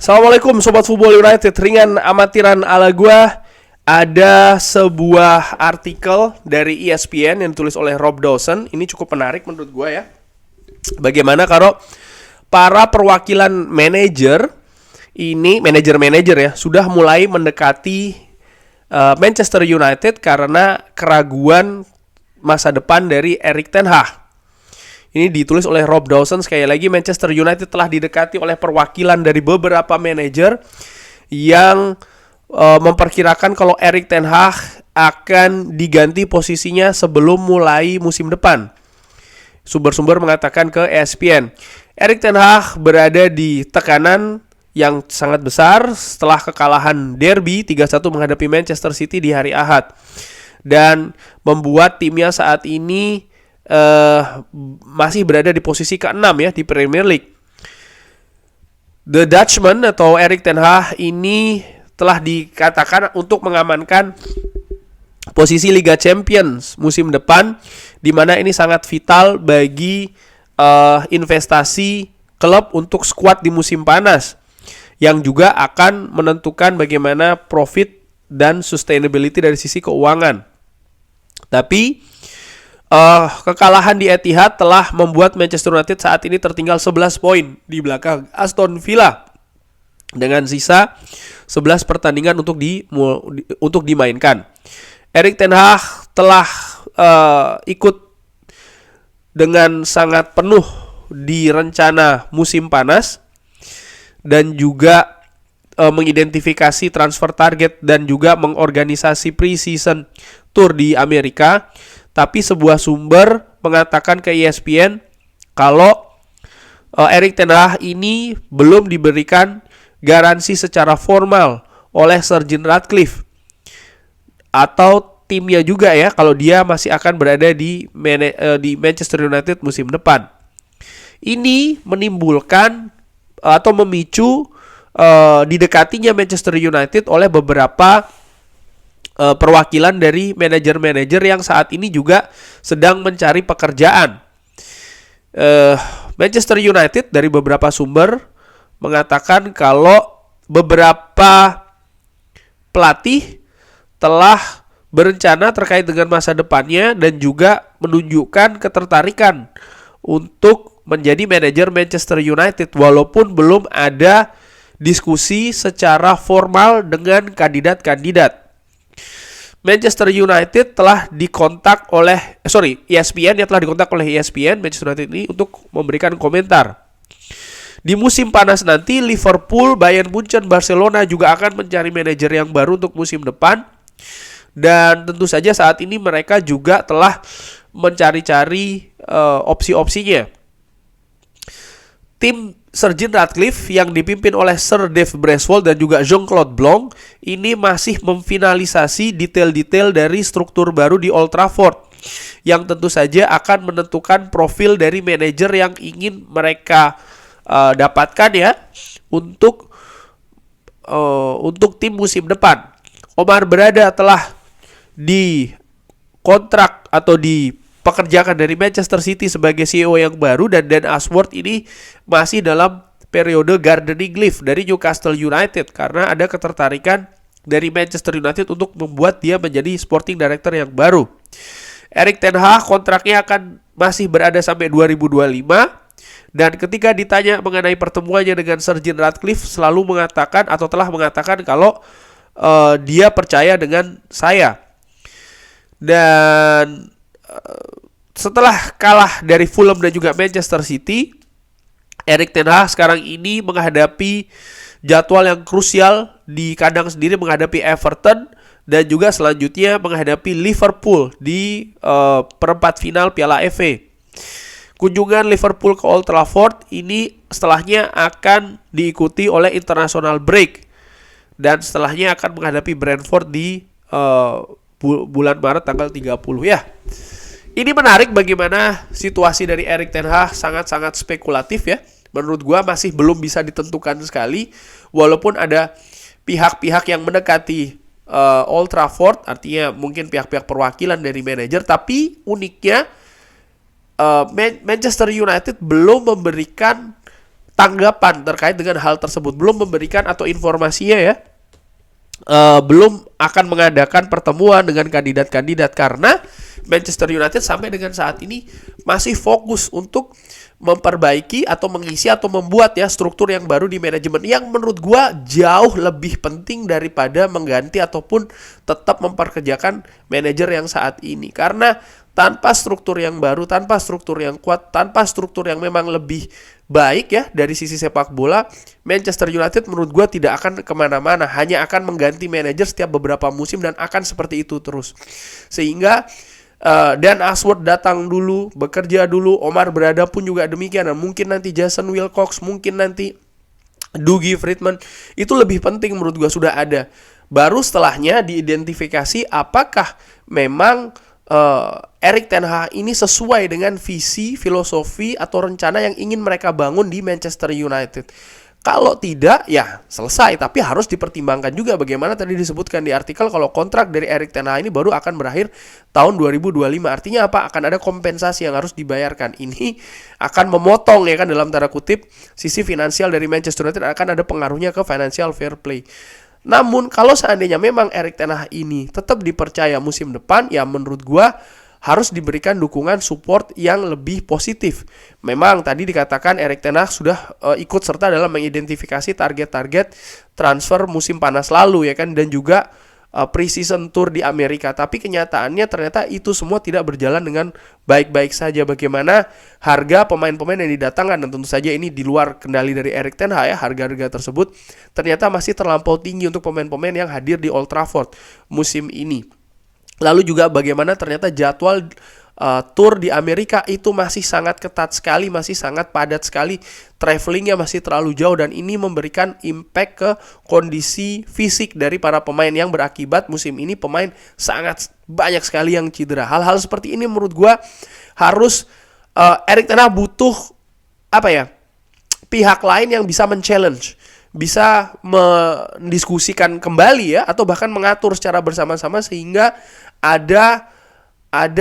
Assalamualaikum Sobat Football United. Ringan amatiran ala gua. Ada sebuah artikel dari ESPN yang ditulis oleh Rob Dawson. Ini cukup menarik menurut gua ya. Bagaimana kalau para perwakilan manajer ini, manajer-manajer ya, sudah mulai mendekati Manchester United karena keraguan masa depan dari Erik ten Hag. Ini ditulis oleh Rob Dawson. Sekali lagi, Manchester United telah didekati oleh perwakilan dari beberapa manajer yang memperkirakan kalau Erik ten Hag akan diganti posisinya sebelum mulai musim depan. Sumber-sumber mengatakan ke ESPN, Erik ten Hag berada di tekanan yang sangat besar setelah kekalahan derby 3-1 menghadapi Manchester City di hari Ahad, dan membuat timnya saat ini masih berada di posisi ke-6 ya di Premier League. The Dutchman atau Erik ten Hag ini telah dikatakan untuk mengamankan posisi Liga Champions musim depan, di mana ini sangat vital bagi investasi klub untuk skuad di musim panas, yang juga akan menentukan bagaimana profit dan sustainability dari sisi keuangan. Tapi kekalahan di Etihad telah membuat Manchester United saat ini tertinggal 11 poin di belakang Aston Villa dengan sisa 11 pertandingan untuk dimainkan. Erik ten Hag telah ikut dengan sangat penuh di rencana musim panas dan juga mengidentifikasi transfer target dan juga mengorganisasi pre-season tour di Amerika. Tapi sebuah sumber mengatakan ke ESPN kalau Erik ten Hag ini belum diberikan garansi secara formal oleh Sir Jim Ratcliffe atau timnya juga ya, kalau dia masih akan berada di Manchester United musim depan. Ini menimbulkan atau memicu didekatinya Manchester United oleh beberapa perwakilan dari manajer-manajer yang saat ini juga sedang mencari pekerjaan. Manchester United dari beberapa sumber mengatakan kalau beberapa pelatih telah berencana terkait dengan masa depannya dan juga menunjukkan ketertarikan untuk menjadi manajer Manchester United, walaupun belum ada diskusi secara formal dengan kandidat-kandidat. Manchester United telah dikontak oleh ESPN yang telah dikontak oleh ESPN Manchester United ini untuk memberikan komentar. Di musim panas nanti Liverpool, Bayern Munchen, Barcelona juga akan mencari manajer yang baru untuk musim depan, dan tentu saja saat ini mereka juga telah mencari-cari opsi-opsinya. Tim Sir Jim Ratcliffe yang dipimpin oleh Sir Dave Bracewell dan juga Jean-Claude Blanc ini masih memfinalisasi detail-detail dari struktur baru di Old Trafford, yang tentu saja akan menentukan profil dari manajer yang ingin mereka dapatkan ya untuk tim musim depan. Omar Berada telah dikontrak atau dipekerjakan dari Manchester City sebagai CEO yang baru, dan Dan Ashworth ini masih dalam periode gardening leave dari Newcastle United karena ada ketertarikan dari Manchester United untuk membuat dia menjadi sporting director yang baru. Erik ten Hag kontraknya akan masih berada sampai 2025, dan ketika ditanya mengenai pertemuannya dengan Sir Jim Ratcliffe selalu mengatakan atau telah mengatakan kalau dia percaya dengan saya. Dan setelah kalah dari Fulham dan juga Manchester City, Erik ten Hag sekarang ini menghadapi jadwal yang krusial di kandang sendiri, menghadapi Everton dan juga selanjutnya menghadapi Liverpool di perempat final Piala FA. Kunjungan Liverpool ke Old Trafford ini setelahnya akan diikuti oleh international break, dan setelahnya akan menghadapi Brentford di bulan Maret tanggal 30 ya. Ini menarik bagaimana situasi dari Erik ten Hag sangat-sangat spekulatif ya. Menurut gua masih belum bisa ditentukan sekali, walaupun ada pihak-pihak yang mendekati Old Trafford, artinya mungkin pihak-pihak perwakilan dari manajer, tapi uniknya Manchester United belum memberikan tanggapan terkait dengan hal tersebut, belum memberikan atau informasinya ya, belum akan mengadakan pertemuan dengan kandidat-kandidat karena Manchester United sampai dengan saat ini masih fokus untuk memperbaiki atau mengisi atau membuat ya struktur yang baru di manajemen, yang menurut gua jauh lebih penting daripada mengganti ataupun tetap memperkerjakan manajer yang saat ini. Karena tanpa struktur yang baru, tanpa struktur yang kuat, tanpa struktur yang memang lebih baik ya dari sisi sepak bola, Manchester United menurut gue tidak akan kemana-mana, hanya akan mengganti manajer setiap beberapa musim dan akan seperti itu terus. Sehingga Dan Ashworth datang dulu, bekerja dulu, Omar Berada pun juga demikian, dan mungkin nanti Jason Wilcox, mungkin nanti Dougie Freedman, itu lebih penting menurut gue sudah ada. Baru setelahnya diidentifikasi apakah memang Erik ten Hag ini sesuai dengan visi, filosofi, atau rencana yang ingin mereka bangun di Manchester United. Kalau tidak, ya selesai. Tapi harus dipertimbangkan juga bagaimana tadi disebutkan di artikel kalau kontrak dari Erik ten Hag ini baru akan berakhir tahun 2025. Artinya apa? Akan ada kompensasi yang harus dibayarkan. Ini akan memotong ya kan dalam tanda kutip sisi finansial dari Manchester United, akan ada pengaruhnya ke financial fair play. Namun kalau seandainya memang Erik ten Hag ini tetap dipercaya musim depan, ya menurut gua harus diberikan dukungan support yang lebih positif. Memang tadi dikatakan Erik ten Hag sudah ikut serta dalam mengidentifikasi target-target transfer musim panas lalu ya kan, dan juga pre-season tour di Amerika. Tapi kenyataannya ternyata itu semua tidak berjalan dengan baik-baik saja. Bagaimana harga pemain-pemain yang didatangkan, dan tentu saja ini di luar kendali dari Erik ten Hag ya, harga-harga tersebut ternyata masih terlampau tinggi untuk pemain-pemain yang hadir di Old Trafford musim ini. Lalu juga bagaimana ternyata jadwal tour di Amerika itu masih sangat ketat sekali, masih sangat padat sekali, travelingnya masih terlalu jauh, dan ini memberikan impact ke kondisi fisik dari para pemain yang berakibat musim ini pemain sangat banyak sekali yang cedera. Hal-hal seperti ini menurut gua harus Erik ten Hag butuh pihak lain yang bisa men-challenge, bisa mendiskusikan kembali ya, atau bahkan mengatur secara bersama-sama sehingga ada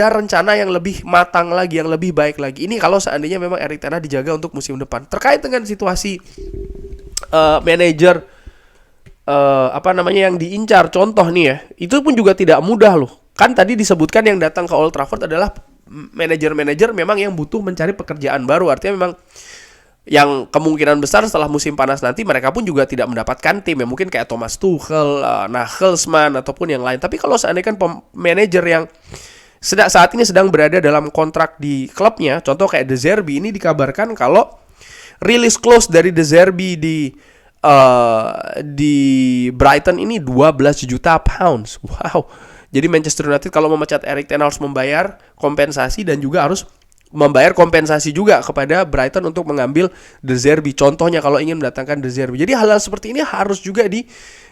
rencana yang lebih matang lagi, yang lebih baik lagi. Ini kalau seandainya memang Erik ten Hag dijaga untuk musim depan. Terkait dengan situasi manajer yang diincar, contoh nih ya, itu pun juga tidak mudah loh. Kan tadi disebutkan yang datang ke Old Trafford adalah manajer-manajer memang yang butuh mencari pekerjaan baru. Artinya memang yang kemungkinan besar setelah musim panas nanti mereka pun juga tidak mendapatkan tim ya, mungkin kayak Thomas Tuchel, Nagelsmann ataupun yang lain. Tapi kalau seandainya kan manajer yang saat ini sedang berada dalam kontrak di klubnya, contoh kayak De Zerbi, ini dikabarkan kalau release clause dari De Zerbi di Brighton ini 12 juta pounds. Wow. Jadi Manchester United kalau memecat Erik ten Hag harus membayar kompensasi dan juga harus membayar kompensasi juga kepada Brighton untuk mengambil De Zerbi. Contohnya kalau ingin mendatangkan De Zerbi. Jadi hal-hal seperti ini harus juga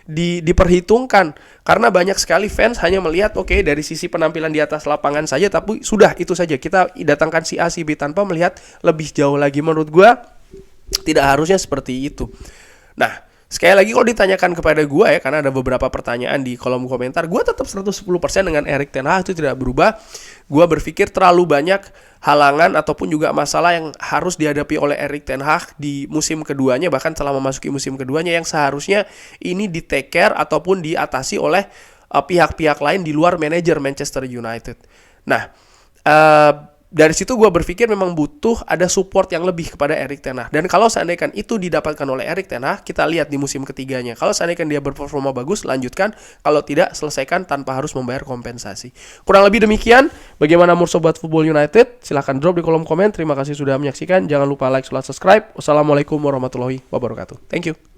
diperhitungkan, karena banyak sekali fans hanya melihat dari sisi penampilan di atas lapangan saja, tapi sudah itu saja, kita datangkan si A si B tanpa melihat lebih jauh lagi. Menurut gue tidak harusnya seperti itu. Nah, sekali lagi kalau ditanyakan kepada gue ya, karena ada beberapa pertanyaan di kolom komentar, gue tetap 110% dengan Erik ten Hag, itu tidak berubah. Gue berpikir terlalu banyak halangan ataupun juga masalah yang harus dihadapi oleh Erik ten Hag di musim keduanya, bahkan setelah memasuki musim keduanya, yang seharusnya ini di take care ataupun diatasi oleh pihak-pihak lain di luar manajer Manchester United. Nah, dari situ gue berpikir memang butuh ada support yang lebih kepada Erik ten Hag. Dan kalau seandainya itu didapatkan oleh Erik ten Hag, kita lihat di musim ketiganya. Kalau seandainya dia berperforma bagus, lanjutkan. Kalau tidak, selesaikan tanpa harus membayar kompensasi. Kurang lebih demikian. Bagaimana menurut Sobat Football United? Silahkan drop di kolom komen. Terima kasih sudah menyaksikan. Jangan lupa like, subscribe. Wassalamualaikum warahmatullahi wabarakatuh. Thank you.